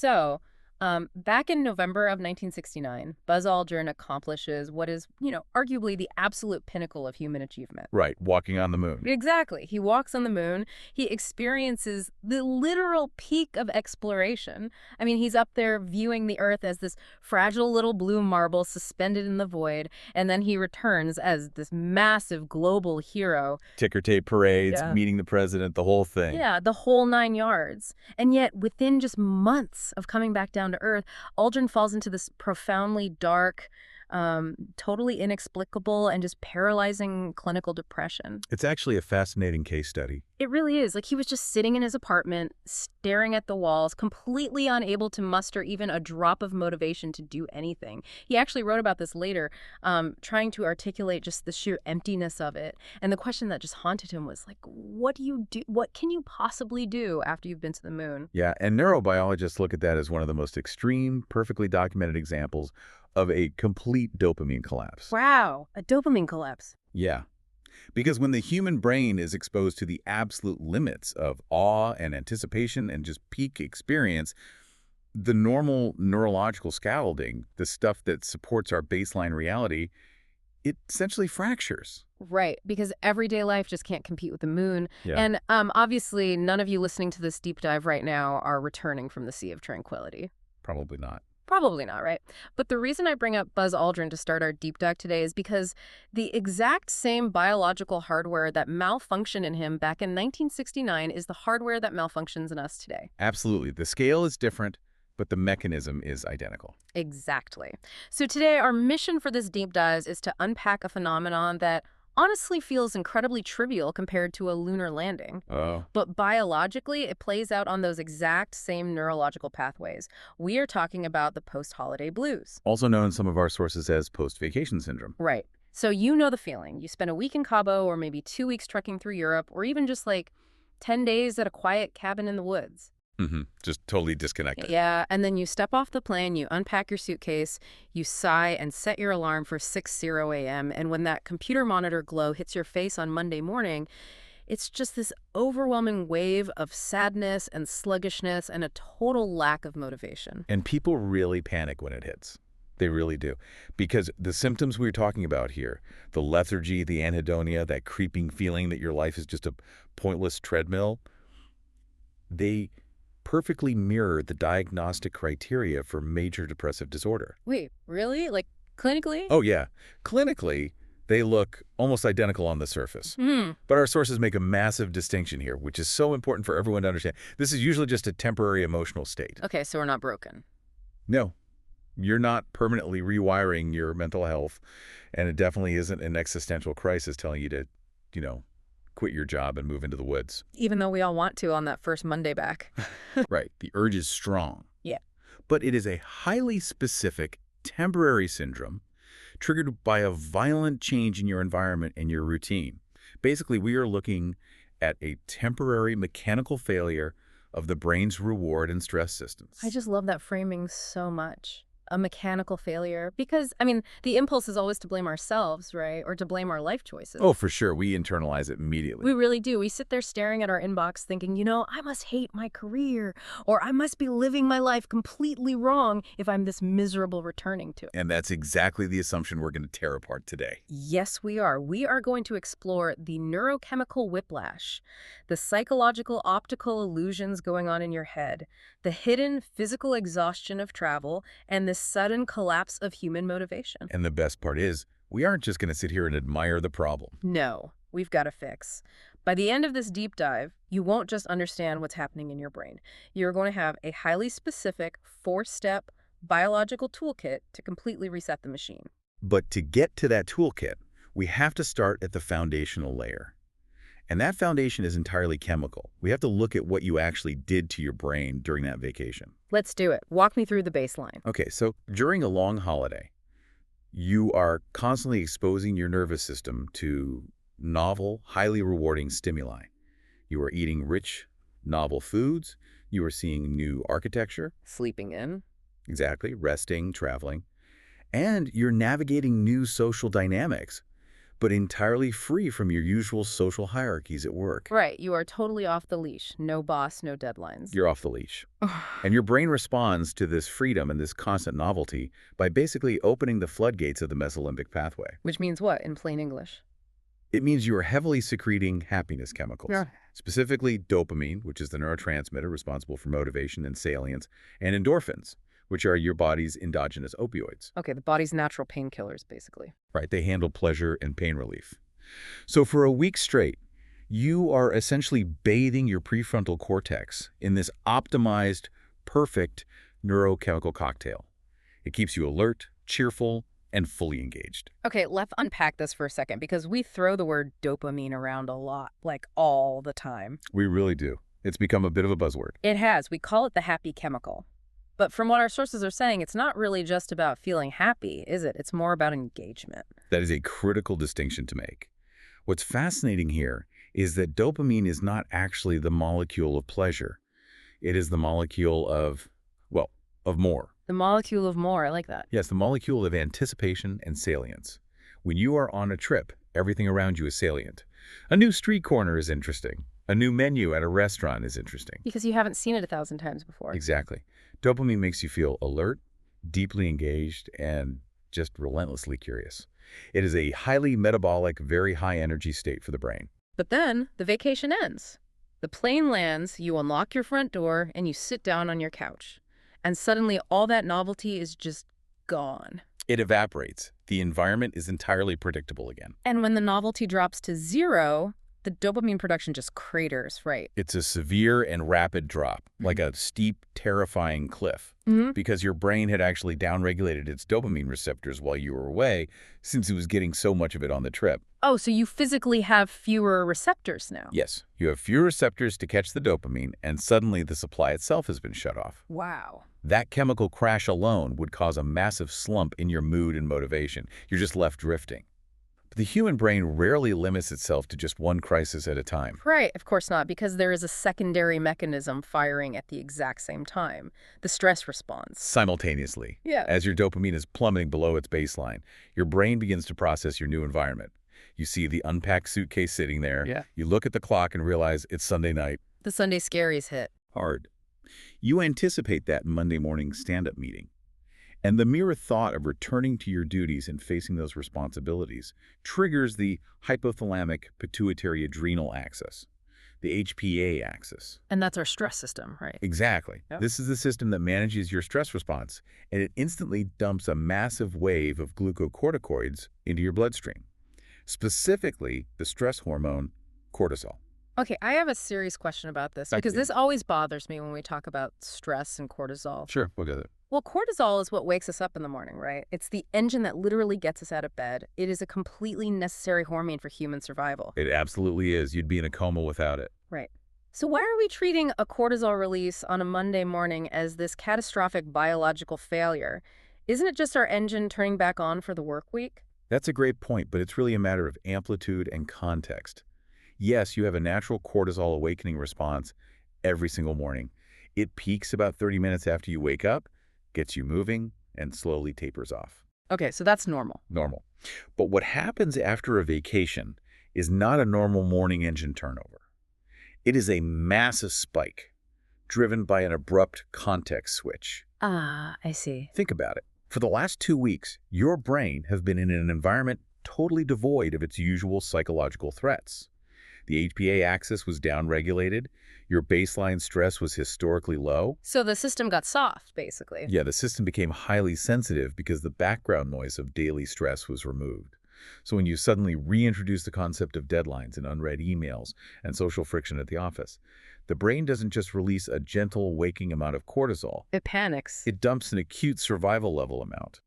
So, back in November of 1969, Buzz Aldrin accomplishes what is, arguably the absolute pinnacle of human achievement. Right, walking on the moon. Exactly. He walks on the moon. He experiences the literal peak of exploration. I mean, he's up there viewing the Earth as this fragile little blue marble suspended in the void, and then he returns as this massive global hero. Ticker tape parades, Yeah. meeting the president, the whole thing. Yeah, the whole 9 yards. And yet, within just months of coming back down to Earth, Aldrin falls into this profoundly dark, totally inexplicable, and just paralyzing clinical depression. It's actually a fascinating case study. It really is. Like, he was just sitting in his apartment, staring at the walls, completely unable to muster even a drop of motivation to do anything. He actually wrote about this later, trying to articulate just the sheer emptiness of it. And the question that just haunted him was, like, what do you do? What can you possibly do after you've been to the moon? Yeah, and neurobiologists look at that as one of the most extreme, perfectly documented examples of a complete dopamine collapse. Wow, a dopamine collapse. Yeah, because when the human brain is exposed to the absolute limits of awe and anticipation and just peak experience, the normal neurological scaffolding, the stuff that supports our baseline reality, it essentially fractures. Right, because everyday life just can't compete with the moon. Yeah. And obviously, none of you listening to this deep dive right now are returning from the Sea of Tranquility. Probably not. Probably not, right? But the reason I bring up Buzz Aldrin to start our deep dive today is because the exact same biological hardware that malfunctioned in him back in 1969 is the hardware that malfunctions in us today. Absolutely. The scale is different, but the mechanism is identical. Exactly. So today, our mission for this deep dive is to unpack a phenomenon that honestly feels incredibly trivial compared to a lunar landing. Oh. But biologically, it plays out on those exact same neurological pathways. We are talking about the post-holiday blues. Also known in some of our sources as post-vacation syndrome. Right. So you know the feeling. You spend a week in Cabo or maybe 2 weeks trekking through Europe or even just like 10 days at a quiet cabin in the woods. Just totally disconnected. Yeah, and then you step off the plane, you unpack your suitcase, you sigh and set your alarm for 6:00 a.m. And when that computer monitor glow hits your face on Monday morning, it's just this overwhelming wave of sadness and sluggishness and a total lack of motivation. And people really panic when it hits. They really do. Because the symptoms we were talking about here, the lethargy, the anhedonia, that creeping feeling that your life is just a pointless treadmill, they perfectly mirror the diagnostic criteria for major depressive disorder. Wait, really? Like, clinically? Oh, yeah. Clinically, they look almost identical on the surface. But our sources make a massive distinction here, which is so important for everyone to understand. This is usually just a temporary emotional state. Okay, so we're not broken. No, you're not permanently rewiring your mental health, and it definitely isn't an existential crisis telling you to, quit your job and move into the woods. Even though we all want to on that first Monday back. Right. The urge is strong. Yeah. But it is a highly specific temporary syndrome triggered by a violent change in your environment and your routine. Basically, we are looking at a temporary mechanical failure of the brain's reward and stress systems. I just love that framing so much. A mechanical failure. Because, I mean, the impulse is always to blame ourselves, right? Or to blame our life choices. Oh, for sure. We internalize it immediately. We really do. We sit there staring at our inbox thinking, I must hate my career, or I must be living my life completely wrong if I'm this miserable returning to it. And that's exactly the assumption we're going to tear apart today. Yes, we are. We are going to explore the neurochemical whiplash, the psychological optical illusions going on in your head, the hidden physical exhaustion of travel, and the sudden collapse of human motivation. And the best part is, we aren't just going to sit here and admire the problem. No, we've got a fix. By the end of this deep dive, you won't just understand what's happening in your brain. You're going to have a highly specific 4-step biological toolkit to completely reset the machine. But to get to that toolkit, we have to start at the foundational layer. And that foundation is entirely chemical. We have to look at what you actually did to your brain during that vacation. Let's do it. Walk me through the baseline. Okay, so during a long holiday, you are constantly exposing your nervous system to novel, highly rewarding stimuli. You are eating rich, novel foods. You are seeing new architecture. Sleeping in. Exactly, resting, traveling. And you're navigating new social dynamics. but entirely free from your usual social hierarchies at work. Right, you are totally off the leash. No boss, no deadlines. You're off the leash. And your brain responds to this freedom and this constant novelty by basically opening the floodgates of the mesolimbic pathway. Which means what in plain English? It means you are heavily secreting happiness chemicals, Yeah. specifically dopamine, which is the neurotransmitter responsible for motivation and salience, and endorphins, which are your body's endogenous opioids. Okay, the body's natural painkillers, basically. Right, they handle pleasure and pain relief. So for a week straight, you are essentially bathing your prefrontal cortex in this optimized, perfect neurochemical cocktail. It keeps you alert, cheerful, and fully engaged. Okay, let's unpack this for a second because we throw the word dopamine around a lot, like all the time. We really do. It's become a bit of a buzzword. It has. We call it the happy chemical. But from what our sources are saying, it's not really just about feeling happy, is it? It's more about engagement. That is a critical distinction to make. What's fascinating here is that dopamine is not actually the molecule of pleasure. It is the molecule of, well, of more. The molecule of more, I like that. Yes, the molecule of anticipation and salience. When you are on a trip, everything around you is salient. A new street corner is interesting. A new menu at a restaurant is interesting. Because you haven't seen it 1,000 times before. Exactly. Dopamine makes you feel alert, deeply engaged, and just relentlessly curious. It is a highly metabolic, very high energy state for the brain. But then the vacation ends. The plane lands, you unlock your front door, and you sit down on your couch. And suddenly all that novelty is just gone. It evaporates. The environment is entirely predictable again. And when the novelty drops to zero, the dopamine production just craters, right? It's a severe and rapid drop, like a steep, terrifying cliff, because your brain had actually downregulated its dopamine receptors while you were away, since it was getting so much of it on the trip. Oh, so you physically have fewer receptors now? Yes, you have fewer receptors to catch the dopamine, and suddenly the supply itself has been shut off. Wow. That chemical crash alone would cause a massive slump in your mood and motivation. You're just left drifting. But the human brain rarely limits itself to just one crisis at a time. Right, of course not, because there is a secondary mechanism firing at the exact same time, the stress response. Simultaneously, Yeah. as your dopamine is plummeting below its baseline, your brain begins to process your new environment. You see the unpacked suitcase sitting there. Yeah. You look at the clock and realize it's Sunday night. The Sunday scaries hit. Hard. You anticipate that Monday morning stand-up meeting. And the mere thought of returning to your duties and facing those responsibilities triggers the hypothalamic pituitary adrenal axis, the HPA axis. And that's our stress system, right? Exactly. Yep. This is the system that manages your stress response, and it instantly dumps a massive wave of glucocorticoids into your bloodstream, specifically the stress hormone cortisol. Okay, I have a serious question about this because this always bothers me when we talk about stress and cortisol. Sure, we'll get it. Well, cortisol is what wakes us up in the morning, right? It's the engine that literally gets us out of bed. It is a completely necessary hormone for human survival. It absolutely is. You'd be in a coma without it. Right. So why are we treating a cortisol release on a Monday morning as this catastrophic biological failure? Isn't it just our engine turning back on for the work week? That's a great point, but it's really a matter of amplitude and context. Yes, you have a natural cortisol awakening response every single morning. It peaks about 30 minutes after you wake up, gets you moving, and slowly tapers off. Okay, so that's normal. Normal. But what happens after a vacation is not a normal morning engine turnover. It is a massive spike driven by an abrupt context switch. Ah, I see. Think about it. For the last 2 weeks, your brain has been in an environment totally devoid of its usual psychological threats. The HPA axis was downregulated. Your baseline stress was historically low. So the system got soft, basically. Yeah, the system became highly sensitive because the background noise of daily stress was removed. So when you suddenly reintroduce the concept of deadlines and unread emails and social friction at the office, the brain doesn't just release a gentle waking amount of cortisol. It panics. It dumps an acute survival level amount.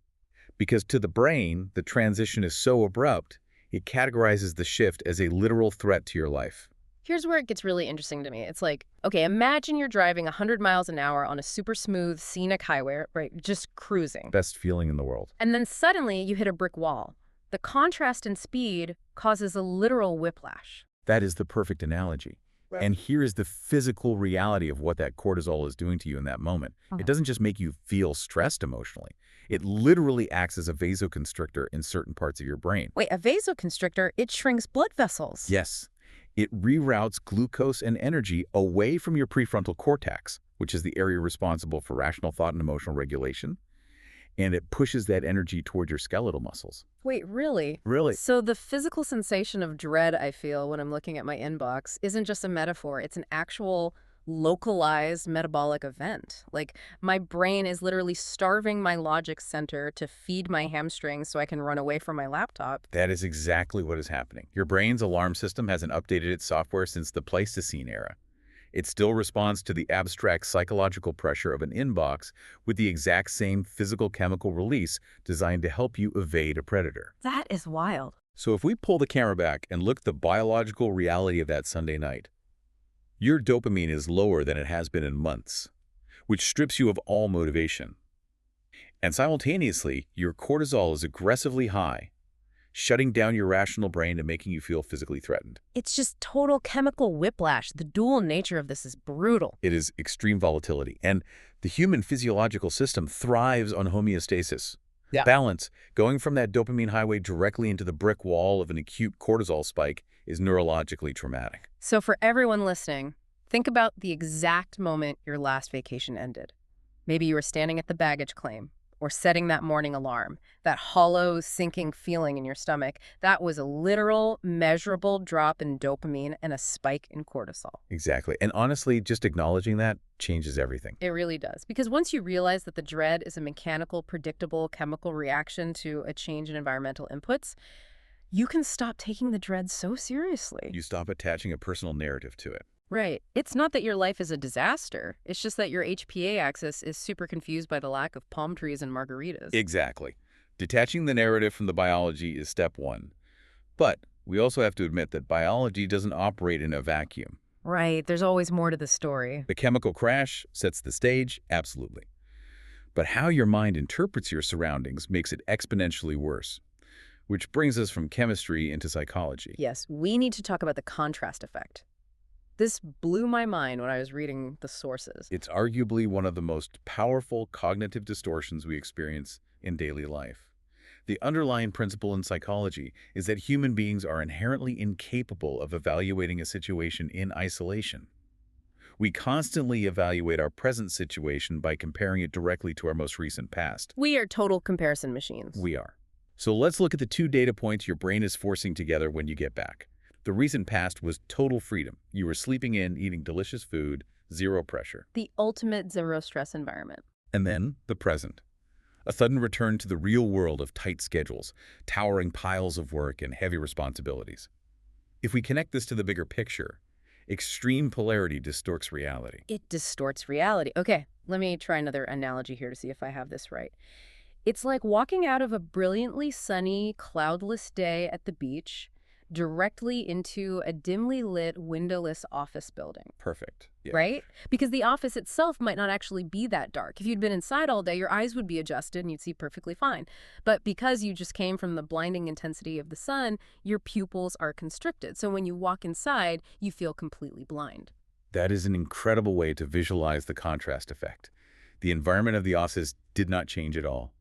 Because to the brain, the transition is so abrupt, it categorizes the shift as a literal threat to your life. Here's where it gets really interesting to me. It's like, okay, imagine you're driving 100 miles an hour on a super smooth, scenic highway, right? Just cruising. Best feeling in the world. And then suddenly you hit a brick wall. The contrast in speed causes a literal whiplash. That is the perfect analogy. And here is the physical reality of what that cortisol is doing to you in that moment. It doesn't just make you feel stressed emotionally. It literally acts as a vasoconstrictor in certain parts of your brain. Wait, a vasoconstrictor, it shrinks blood vessels. Yes, it reroutes glucose and energy away from your prefrontal cortex, which is the area responsible for rational thought and emotional regulation, and it pushes that energy toward your skeletal muscles. Wait, really? Really? So the physical sensation of dread I feel when I'm looking at my inbox isn't just a metaphor, it's an actual localized metabolic event. Like, my brain is literally starving my logic center to feed my hamstrings so I can run away from my laptop. That is exactly what is happening. Your brain's alarm system hasn't updated its software since the Pleistocene era. It still responds to the abstract psychological pressure of an inbox with the exact same physical chemical release designed to help you evade a predator. That is wild. So if we pull the camera back and look at the biological reality of that Sunday night, your dopamine is lower than it has been in months, which strips you of all motivation. And simultaneously, your cortisol is aggressively high, shutting down your rational brain and making you feel physically threatened. It's just total chemical whiplash. The dual nature of this is brutal. It is extreme volatility, and the human physiological system thrives on homeostasis. Yeah. Balance, going from that dopamine highway directly into the brick wall of an acute cortisol spike, is neurologically traumatic. So for everyone listening, think about the exact moment your last vacation ended. Maybe you were standing at the baggage claim or setting that morning alarm. That hollow, sinking feeling in your stomach, that was a literal, measurable drop in dopamine and a spike in cortisol. Exactly. And honestly, just acknowledging that changes everything. It really does. Because once you realize that the dread is a mechanical, predictable chemical reaction to a change in environmental inputs, you can stop taking the dread so seriously. You stop attaching a personal narrative to it. Right. It's not that your life is a disaster. It's just that your HPA axis is super confused by the lack of palm trees and margaritas. Exactly. Detaching the narrative from the biology is step one. But we also have to admit that biology doesn't operate in a vacuum. Right. There's always more to the story. The chemical crash sets the stage, absolutely. But how your mind interprets your surroundings makes it exponentially worse. Which brings us from chemistry into psychology. Yes, we need to talk about the contrast effect. This blew my mind when I was reading the sources. It's arguably one of the most powerful cognitive distortions we experience in daily life. The underlying principle in psychology is that human beings are inherently incapable of evaluating a situation in isolation. We constantly evaluate our present situation by comparing it directly to our most recent past. We are total comparison machines. We are. So let's look at the 2 data points your brain is forcing together when you get back. The recent past was total freedom. You were sleeping in, eating delicious food, zero pressure. The ultimate zero-stress environment. And then the present. A sudden return to the real world of tight schedules, towering piles of work, and heavy responsibilities. If we connect this to the bigger picture, extreme polarity distorts reality. It distorts reality. Okay, let me try another analogy here to see if I have this right. It's like walking out of a brilliantly sunny, cloudless day at the beach directly into a dimly lit, windowless office building. Perfect. Yeah. Right? Because the office itself might not actually be that dark. If you'd been inside all day, your eyes would be adjusted and you'd see perfectly fine. But because you just came from the blinding intensity of the sun, your pupils are constricted. So when you walk inside, you feel completely blind. That is an incredible way to visualize the contrast effect. The environment of the office did not change at all.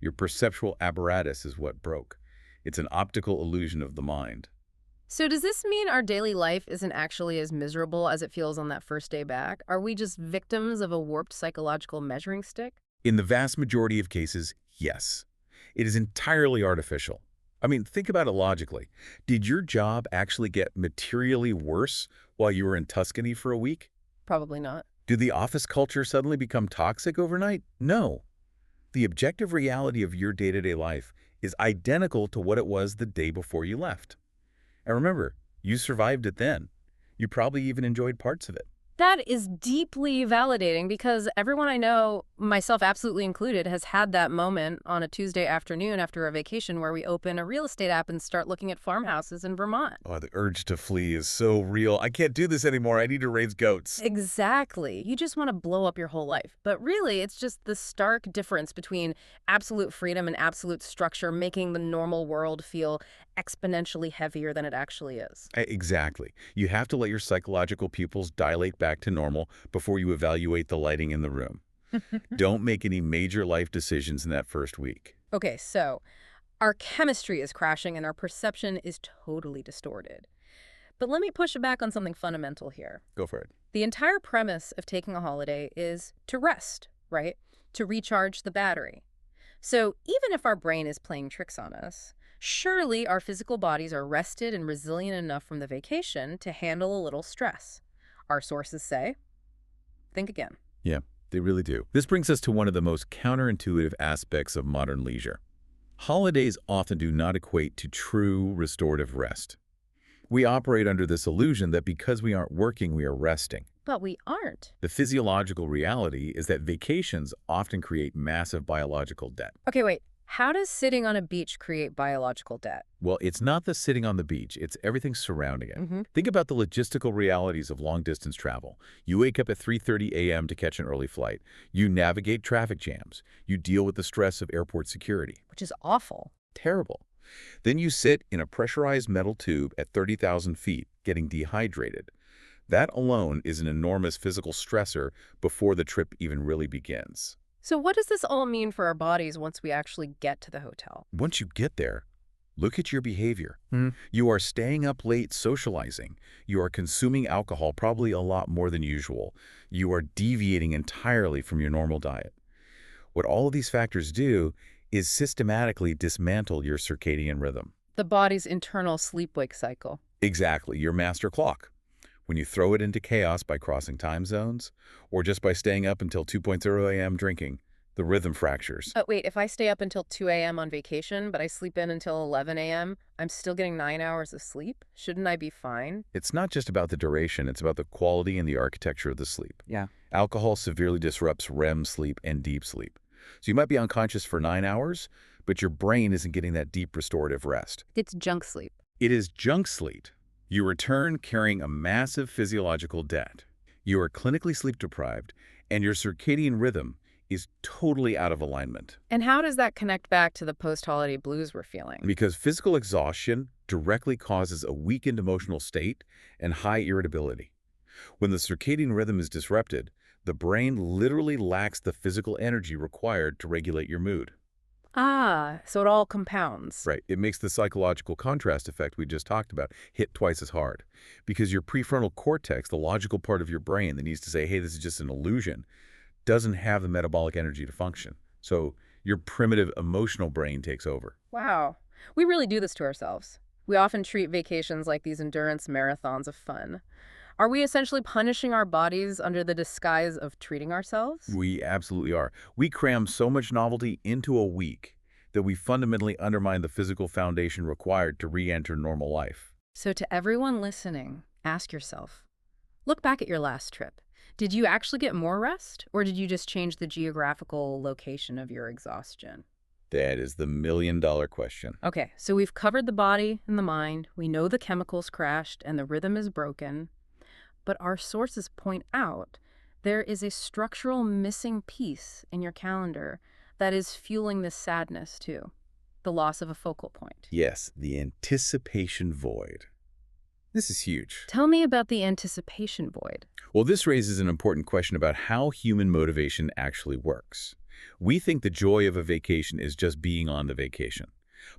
Your perceptual apparatus is what broke. It's an optical illusion of the mind. So does this mean our daily life isn't actually as miserable as it feels on that first day back? Are we just victims of a warped psychological measuring stick? In the vast majority of cases, yes. It is entirely artificial. I mean, think about it logically. Did your job actually get materially worse while you were in Tuscany for a week? Probably not. Did the office culture suddenly become toxic overnight? No. The objective reality of your day-to-day life is identical to what it was the day before you left. And remember, you survived it then. You probably even enjoyed parts of it. That is deeply validating because everyone I know, myself absolutely included, has had that moment on a Tuesday afternoon after a vacation where we open a real estate app and start looking at farmhouses in Vermont. Oh, the urge to flee is so real. I can't do this anymore. I need to raise goats. Exactly. You just want to blow up your whole life. But really, it's just the stark difference between absolute freedom and absolute structure making the normal world feel exponentially heavier than it actually is. Exactly. You have to let your psychological pupils dilate back to normal before you evaluate the lighting in the room. Don't make any major life decisions in that first week. Okay, so our chemistry is crashing and our perception is totally distorted. But let me push back on something fundamental here. Go for it. The entire premise of taking a holiday is to rest, right? To recharge the battery. So even if our brain is playing tricks on us, surely our physical bodies are rested and resilient enough from the vacation to handle a little stress. Our sources say, think again. Yeah, they really do. This brings us to one of the most counterintuitive aspects of modern leisure. Holidays often do not equate to true restorative rest. We operate under this illusion that because we aren't working, we are resting. But we aren't. The physiological reality is that vacations often create massive biological debt. Okay, wait. How does sitting on a beach create biological debt? Well, it's not the sitting on the beach, it's everything surrounding it. Think about the logistical realities of long-distance travel. You wake up at 3:30 a.m. to catch an early flight. You navigate traffic jams. You deal with the stress of airport security. Which is awful. Terrible. Then you sit in a pressurized metal tube at 30,000 feet, getting dehydrated. That alone is an enormous physical stressor before the trip even really begins. So what does this all mean for our bodies once we actually get to the hotel? Once you get there, look at your behavior. You are staying up late socializing. You are consuming alcohol probably a lot more than usual. You are deviating entirely from your normal diet. What all of these factors do is systematically dismantle your circadian rhythm. The body's internal sleep-wake cycle. Exactly, your master clock. When you throw it into chaos by crossing time zones, or just by staying up until 2:00 a.m. drinking, the rhythm fractures. Wait, if I stay up until 2 a.m. on vacation, but I sleep in until 11 a.m., I'm still getting 9 hours of sleep? Shouldn't I be fine? It's not just about the duration, it's about the quality and the architecture of the sleep. Yeah. Alcohol severely disrupts REM sleep and deep sleep. So you might be unconscious for 9 hours, but your brain isn't getting that deep restorative rest. It's junk sleep. It is junk sleep. You return carrying a massive physiological debt. You are clinically sleep deprived, and your circadian rhythm is totally out of alignment. And how does that connect back to the post-holiday blues we're feeling? Because physical exhaustion directly causes a weakened emotional state and high irritability. When the circadian rhythm is disrupted, the brain literally lacks the physical energy required to regulate your mood. Ah, so it all compounds. Right. It makes the psychological contrast effect we just talked about hit twice as hard. Because your prefrontal cortex, the logical part of your brain that needs to say, hey, this is just an illusion, doesn't have the metabolic energy to function. So your primitive emotional brain takes over. Wow. We really do this to ourselves. We often treat vacations like these endurance marathons of fun. Are we essentially punishing our bodies under the disguise of treating ourselves? We absolutely are. We cram so much novelty into a week that we fundamentally undermine the physical foundation required to re-enter normal life. So to everyone listening, ask yourself, look back at your last trip. Did you actually get more rest, or did you just change the geographical location of your exhaustion? That is the million-dollar question. Okay, so we've covered the body and the mind. We know the chemicals crashed and the rhythm is broken. But our sources point out there is a structural missing piece in your calendar that is fueling this sadness too. The loss of a focal point. Yes, the anticipation void. This is huge. Tell me about the anticipation void. Well, this raises an important question about how human motivation actually works. We think the joy of a vacation is just being on the vacation.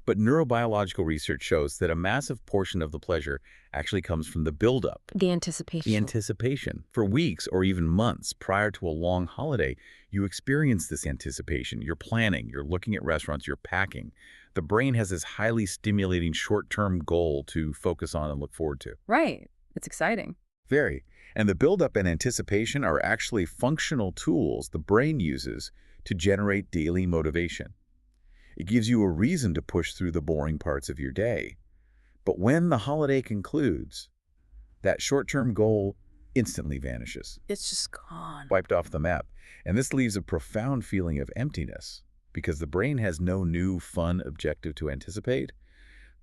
But neurobiological research shows that a massive portion of the pleasure actually comes from the buildup. The anticipation. The anticipation. For weeks or even months prior to a long holiday, you experience this anticipation. You're planning, you're looking at restaurants, you're packing. The brain has this highly stimulating short-term goal to focus on and look forward to. Right. It's exciting. Very. And the buildup and anticipation are actually functional tools the brain uses to generate daily motivation. It gives you a reason to push through the boring parts of your day. But when the holiday concludes, that short-term goal instantly vanishes. It's just gone. Wiped off the map. And this leaves a profound feeling of emptiness because the brain has no new, fun objective to anticipate.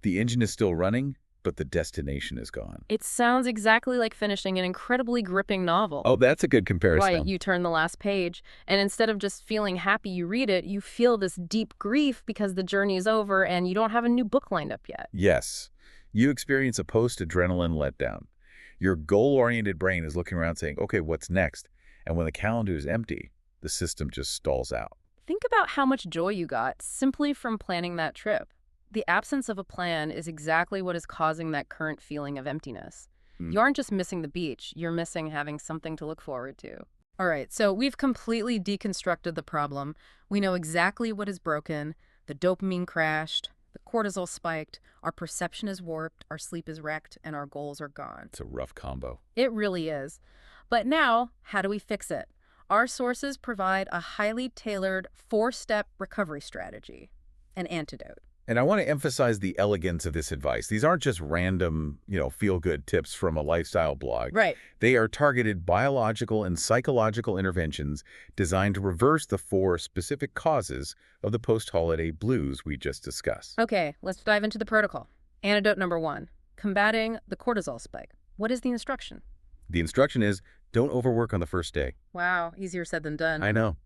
The engine is still running, but the destination is gone. It sounds exactly like finishing an incredibly gripping novel. Oh, that's a good Right, comparison. you turn the last page, and instead of just feeling happy you read it, you feel this deep grief because the journey is over and you don't have a new book lined up yet. Yes, you experience a post-adrenaline letdown. Your goal-oriented brain is looking around saying, okay, what's next? And when the calendar is empty, the system just stalls out. Think about how much joy you got simply from planning that trip. The absence of a plan is exactly what is causing that current feeling of emptiness. Mm. You aren't just missing the beach, you're missing having something to look forward to. All right, so we've completely deconstructed the problem. We know exactly what is broken. The dopamine crashed, the cortisol spiked, our perception is warped, our sleep is wrecked, and our goals are gone. It's a rough combo. It really is. But now, how do we fix it? Our sources provide a highly tailored 4-step recovery strategy, an antidote. And I want to emphasize the elegance of this advice. These aren't just random, feel-good tips from a lifestyle blog. Right. They are targeted biological and psychological interventions designed to reverse the 4 specific causes of the post-holiday blues we just discussed. Okay, let's dive into the protocol. Antidote number 1, combating the cortisol spike. What is the instruction? The instruction is, don't overwork on the first day. Wow, easier said than done. I know.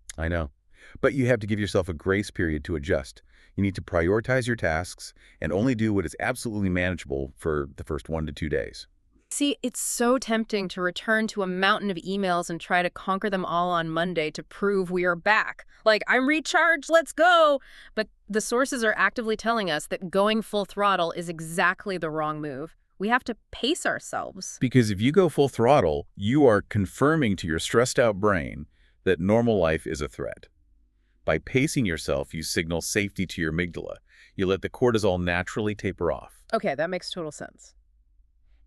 But you have to give yourself a grace period to adjust. You need to prioritize your tasks and only do what is absolutely manageable for the first 1 to 2 days. See, it's so tempting to return to a mountain of emails and try to conquer them all on Monday to prove we are back. Like, I'm recharged, let's go! But the sources are actively telling us that going full throttle is exactly the wrong move. We have to pace ourselves. Because if you go full throttle, you are confirming to your stressed out brain that normal life is a threat. By pacing yourself, you signal safety to your amygdala. You let the cortisol naturally taper off. Okay, that makes total sense.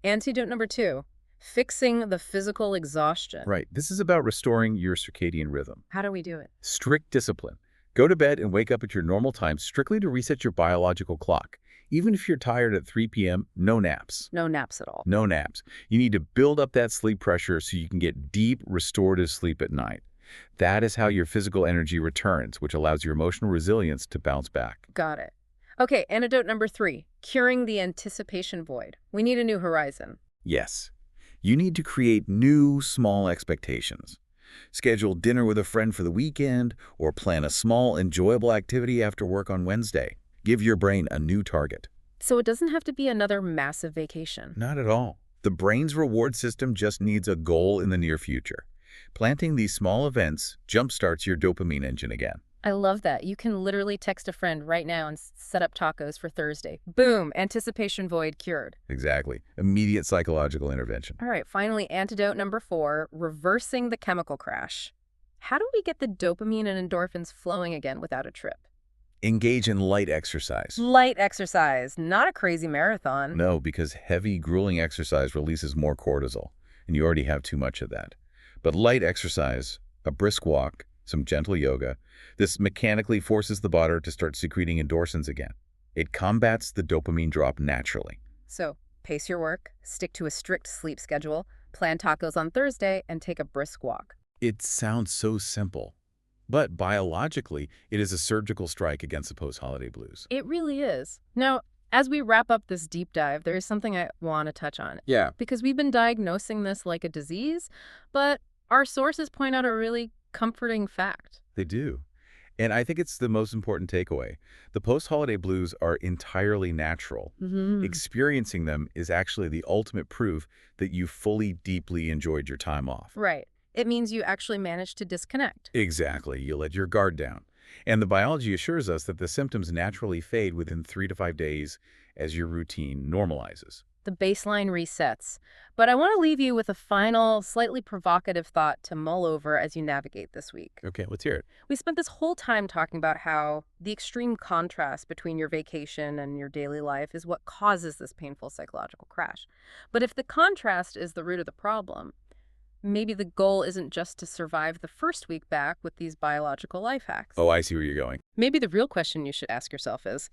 Antidote number 2, fixing the physical exhaustion. Right. This is about restoring your circadian rhythm. How do we do it? Strict discipline. Go to bed and wake up at your normal time strictly to reset your biological clock. Even if you're tired at 3 p.m., no naps. No naps at all. No naps. You need to build up that sleep pressure so you can get deep, restorative sleep at night. That is how your physical energy returns, which allows your emotional resilience to bounce back. Got it. Okay, antidote number 3, curing the anticipation void. We need a new horizon. Yes. You need to create new, small expectations. Schedule dinner with a friend for the weekend or plan a small, enjoyable activity after work on Wednesday. Give your brain a new target. So it doesn't have to be another massive vacation. Not at all. The brain's reward system just needs a goal in the near future. Planting these small events jumpstarts your dopamine engine again. I love that. You can literally text a friend right now and set up tacos for Thursday. Boom, anticipation void cured. Exactly. Immediate psychological intervention. All right, finally, antidote number 4, reversing the chemical crash. How do we get the dopamine and endorphins flowing again without a trip? Engage in light exercise. Light exercise, not a crazy marathon. No, because heavy, grueling exercise releases more cortisol, and you already have too much of that. But light exercise, a brisk walk, some gentle yoga, this mechanically forces the body to start secreting endorphins again. It combats the dopamine drop naturally. So, pace your work, stick to a strict sleep schedule, plan tacos on Thursday, and take a brisk walk. It sounds so simple, but biologically, it is a surgical strike against the post-holiday blues. It really is. Now, as we wrap up this deep dive, there is something I want to touch on. Yeah. Because we've been diagnosing this like a disease, but our sources point out a really comforting fact. They do. And I think it's the most important takeaway. The post-holiday blues are entirely natural. Experiencing them is actually the ultimate proof that you fully, deeply enjoyed your time off. Right. It means you actually managed to disconnect. Exactly. You let your guard down. And the biology assures us that the symptoms naturally fade within 3 to 5 days as your routine normalizes. The baseline resets. But I want to leave you with a final, slightly provocative thought to mull over as you navigate this week. Okay, let's hear it. We spent this whole time talking about how the extreme contrast between your vacation and your daily life is what causes this painful psychological crash. But if the contrast is the root of the problem, maybe the goal isn't just to survive the first week back with these biological life hacks. Oh, I see where you're going. Maybe the real question you should ask yourself is,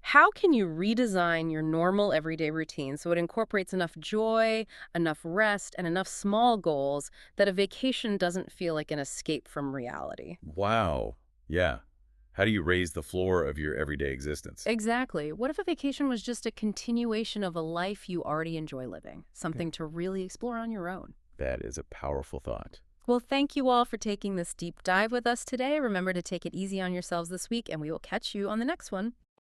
how can you redesign your normal everyday routine so it incorporates enough joy, enough rest, and enough small goals that a vacation doesn't feel like an escape from reality? Wow. Yeah. How do you raise the floor of your everyday existence? Exactly. What if a vacation was just a continuation of a life you already enjoy living? Okay. Something to really explore on your own. That is a powerful thought. Well, thank you all for taking this deep dive with us today. Remember to take it easy on yourselves this week, and we will catch you on the next one.